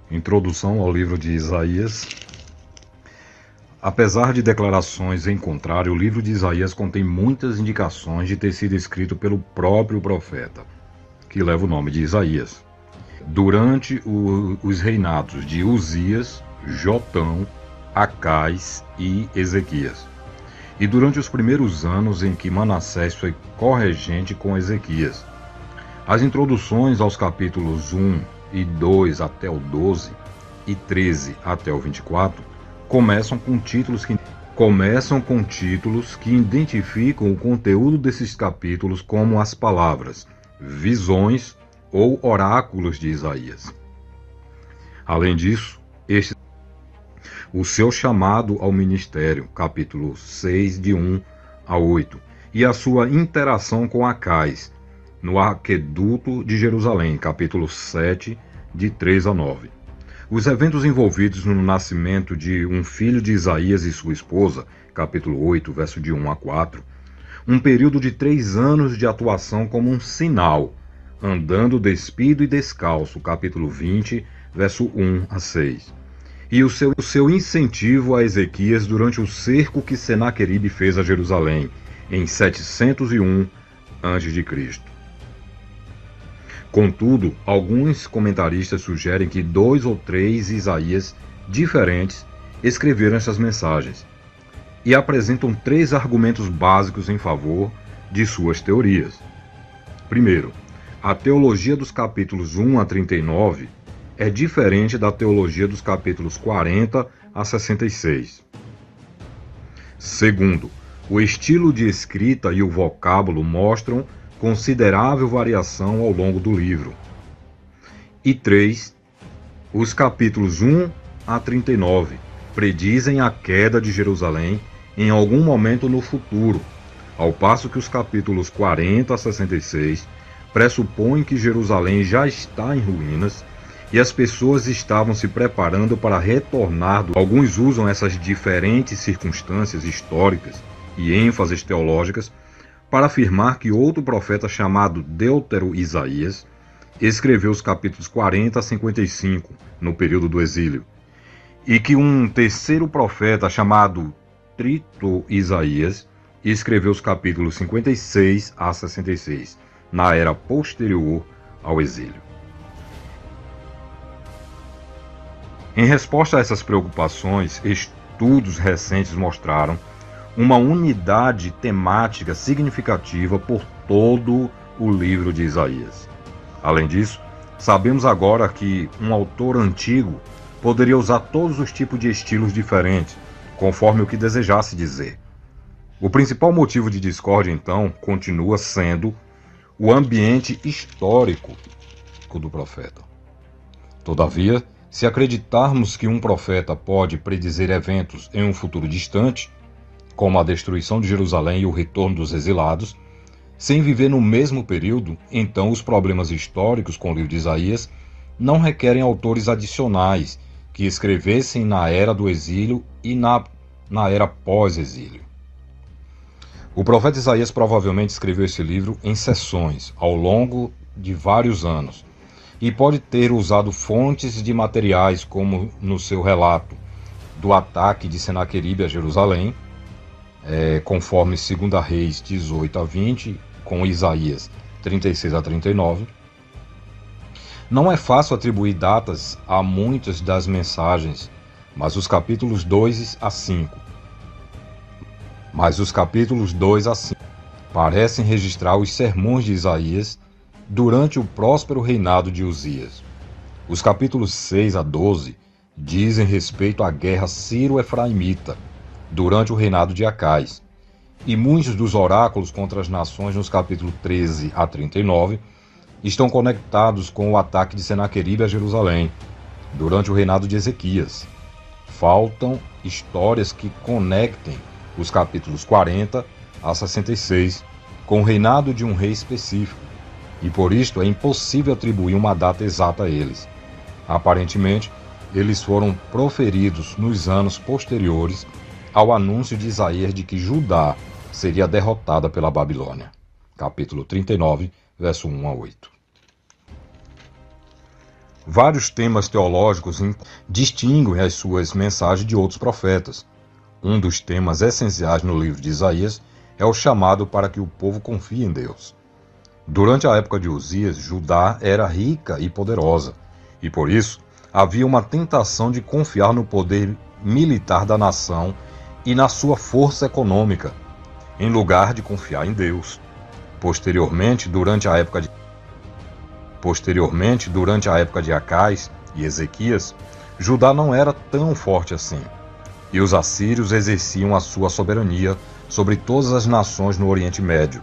Introdução ao livro de Isaías. Apesar de declarações em contrário, o livro de Isaías contém muitas indicações de ter sido escrito pelo próprio profeta, que leva o nome de Isaías, durante os reinados de Uzias, Jotão, Acais e Ezequias, e durante os primeiros anos em que Manassés foi corregente com Ezequias. As introduções aos capítulos 1 e 2 até o 12 e 13 até o 24 começam com títulos que identificam o conteúdo desses capítulos como as palavras, visões ou oráculos de Isaías. Além disso, o seu chamado ao ministério, capítulo 6, de 1 a 8, e a sua interação com Acais, no Aqueduto de Jerusalém, capítulo 7, de 3 a 9. Os eventos envolvidos no nascimento de um filho de Isaías e sua esposa, capítulo 8, verso de 1 a 4, um período de 3 anos de atuação como um sinal, andando despido e descalço, capítulo 20, verso 1 a 6. E o seu incentivo a Ezequias durante o cerco que Senaqueribe fez a Jerusalém, em 701 a.C. Contudo, alguns comentaristas sugerem que 2 ou 3 Isaías diferentes escreveram essas mensagens e apresentam 3 argumentos básicos em favor de suas teorias. Primeiro, a teologia dos capítulos 1 a 39 é diferente da teologia dos capítulos 40 a 66. Segundo, o estilo de escrita e o vocábulo mostram considerável variação ao longo do livro. E 3. Os capítulos 1 a 39 predizem a queda de Jerusalém em algum momento no futuro, ao passo que os capítulos 40 a 66 pressupõem que Jerusalém já está em ruínas e as pessoas estavam se preparando para retornar. Alguns usam essas diferentes circunstâncias históricas e ênfases teológicas para afirmar que outro profeta chamado Deutero-Isaías escreveu os capítulos 40 a 55, no período do exílio, e que um terceiro profeta chamado Trito-Isaías escreveu os capítulos 56 a 66, na era posterior ao exílio. Em resposta a essas preocupações, estudos recentes mostraram uma unidade temática significativa por todo o livro de Isaías. Além disso, sabemos agora que um autor antigo poderia usar todos os tipos de estilos diferentes, conforme o que desejasse dizer. O principal motivo de discórdia, então, continua sendo o ambiente histórico do profeta. Todavia, se acreditarmos que um profeta pode predizer eventos em um futuro distante, como a destruição de Jerusalém e o retorno dos exilados, sem viver no mesmo período, então os problemas históricos com o livro de Isaías não requerem autores adicionais que escrevessem na era do exílio e na era pós-exílio. O profeta Isaías provavelmente escreveu esse livro em sessões, ao longo de vários anos, e pode ter usado fontes de materiais como no seu relato do ataque de Senaqueribe a Jerusalém, conforme 2 Reis 18 a 20, com Isaías 36 a 39. Não é fácil atribuir datas a muitas das mensagens, mas os capítulos 2 a 5 parecem registrar os sermões de Isaías durante o próspero reinado de Uzias. Os capítulos 6 a 12 dizem respeito à guerra sírio-efraimita, durante o reinado de Acais, e muitos dos oráculos contra as nações nos capítulos 13 a 39 estão conectados com o ataque de Senaqueribe a Jerusalém, durante o reinado de Ezequias. Faltam histórias que conectem os capítulos 40 a 66 com o reinado de um rei específico, e por isto é impossível atribuir uma data exata a eles. Aparentemente, eles foram proferidos nos anos posteriores ao anúncio de Isaías de que Judá seria derrotada pela Babilônia. Capítulo 39, verso 1 a 8. Vários temas teológicos distinguem as suas mensagens de outros profetas. Um dos temas essenciais no livro de Isaías é o chamado para que o povo confie em Deus. Durante a época de Uzias, Judá era rica e poderosa, e por isso havia uma tentação de confiar no poder militar da nação e na sua força econômica, em lugar de confiar em Deus. Posteriormente, durante a época de Acais e Ezequias, Judá não era tão forte assim, e os assírios exerciam a sua soberania sobre todas as nações no Oriente Médio.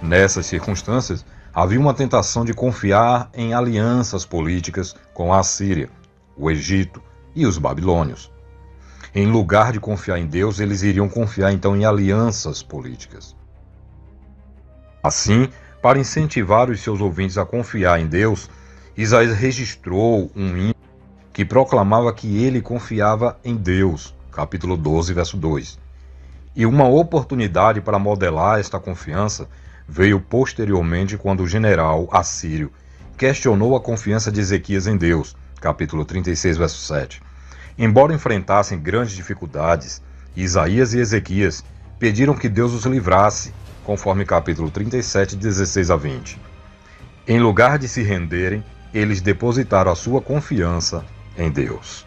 Nessas circunstâncias, havia uma tentação de confiar em alianças políticas com a Assíria, o Egito e os babilônios. Em lugar de confiar em Deus, eles iriam confiar então em alianças políticas. Assim, para incentivar os seus ouvintes a confiar em Deus, Isaías registrou um hino que proclamava que ele confiava em Deus, capítulo 12, verso 2. E uma oportunidade para modelar esta confiança veio posteriormente quando o general assírio questionou a confiança de Ezequias em Deus, capítulo 36, verso 7. Embora enfrentassem grandes dificuldades, Isaías e Ezequias pediram que Deus os livrasse, conforme capítulo 37, 16 a 20. Em lugar de se renderem, eles depositaram a sua confiança em Deus.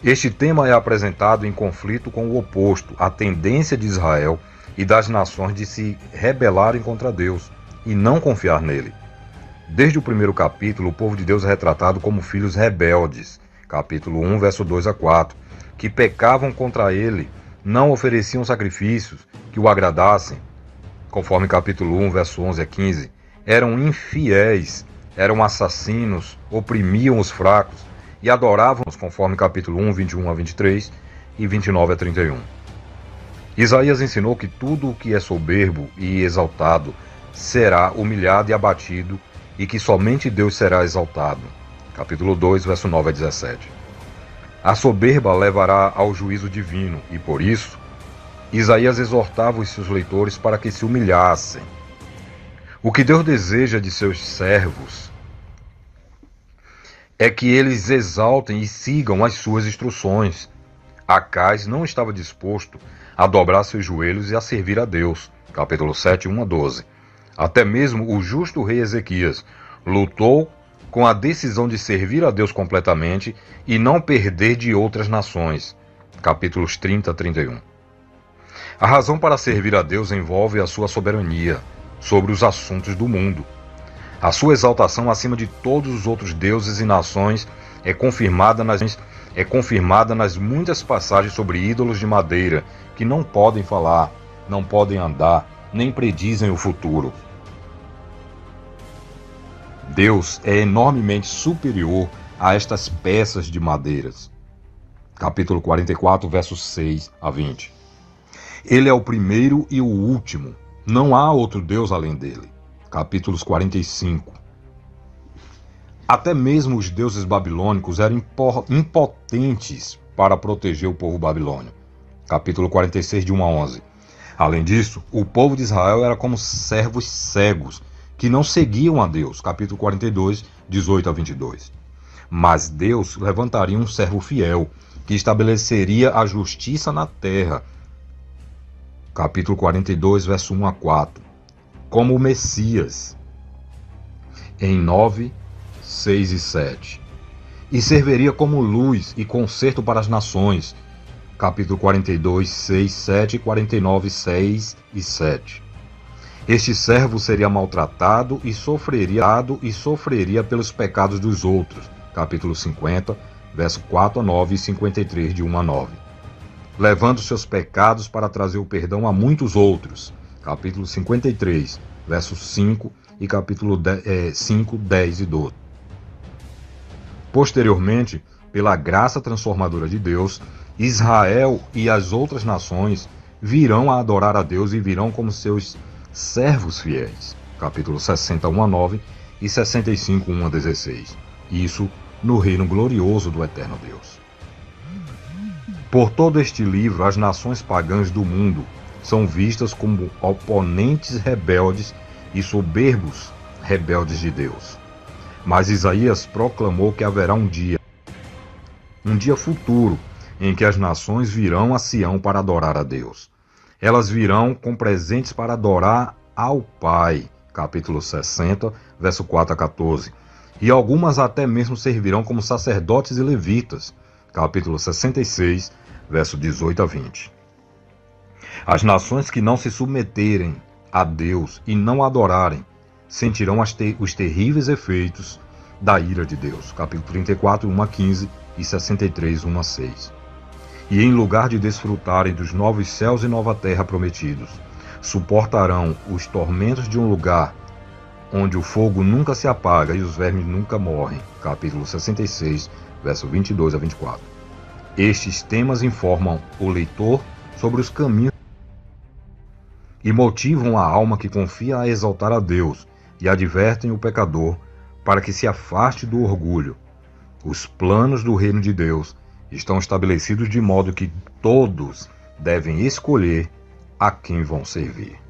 Este tema é apresentado em conflito com o oposto, a tendência de Israel e das nações de se rebelarem contra Deus e não confiar nele. Desde o primeiro capítulo, o povo de Deus é retratado como filhos rebeldes, capítulo 1, verso 2 a 4, que pecavam contra ele, não ofereciam sacrifícios que o agradassem, conforme capítulo 1, verso 11 a 15, eram infiéis, eram assassinos, oprimiam os fracos e adoravam-os, conforme capítulo 1, 21 a 23 e 29 a 31. Isaías ensinou que tudo o que é soberbo e exaltado será humilhado e abatido e que somente Deus será exaltado. Capítulo 2, verso 9 a 17. A soberba levará ao juízo divino e, por isso, Isaías exortava os seus leitores para que se humilhassem. O que Deus deseja de seus servos é que eles exaltem e sigam as suas instruções. Acais não estava disposto a dobrar seus joelhos e a servir a Deus. Capítulo 7, 1 a 12. Até mesmo o justo rei Ezequias lutou com a decisão de servir a Deus completamente e não perder de outras nações. Capítulos 30 a 31. A razão para servir a Deus envolve a sua soberania sobre os assuntos do mundo. A sua exaltação acima de todos os outros deuses e nações é confirmada nas muitas passagens sobre ídolos de madeira que não podem falar, não podem andar, nem predizem o futuro. Deus é enormemente superior a estas peças de madeiras. Capítulo 44, versos 6 a 20. Ele é o primeiro e o último. Não há outro Deus além dele. Capítulos 45. Até mesmo os deuses babilônicos eram impotentes para proteger o povo babilônio. Capítulo 46, de 1 a 11. Além disso, o povo de Israel era como servos cegos, que não seguiam a Deus. Capítulo 42, 18 a 22. Mas Deus levantaria um servo fiel, que estabeleceria a justiça na terra. Capítulo 42, verso 1 a 4. Como o Messias. Em 9, 6 e 7. E serviria como luz e conserto para as nações. Capítulo 42, 6, 7 e 49, 6 e 7. Este servo seria maltratado e sofreria pelos pecados dos outros. Capítulo 50, verso 4 a 9 e 53, de 1 a 9. Levando seus pecados para trazer o perdão a muitos outros. Capítulo 53, versos 5 e capítulo 5, 10 e 12. Posteriormente, pela graça transformadora de Deus, Israel e as outras nações virão a adorar a Deus e virão como seus servos fiéis. Capítulo 61 a 9 e 65, 1 a 16. Isso no reino glorioso do eterno Deus. Por todo este livro, as nações pagãs do mundo são vistas como oponentes rebeldes e soberbos rebeldes de Deus. Mas Isaías proclamou que haverá um dia futuro, em que as nações virão a Sião para adorar a Deus. Elas virão com presentes para adorar ao Pai. Capítulo 60, verso 4 a 14. E algumas até mesmo servirão como sacerdotes e levitas. Capítulo 66, verso 18 a 20. As nações que não se submeterem a Deus e não adorarem, sentirão os terríveis efeitos da ira de Deus. Capítulo 34, 1 a 15 e 63, 1 a 6. E em lugar de desfrutarem dos novos céus e nova terra prometidos, suportarão os tormentos de um lugar onde o fogo nunca se apaga e os vermes nunca morrem. Capítulo 66, verso 22 a 24. Estes temas informam o leitor sobre os caminhos e motivam a alma que confia a exaltar a Deus e advertem o pecador para que se afaste do orgulho. Os planos do reino de Deus estão estabelecidos de modo que todos devem escolher a quem vão servir.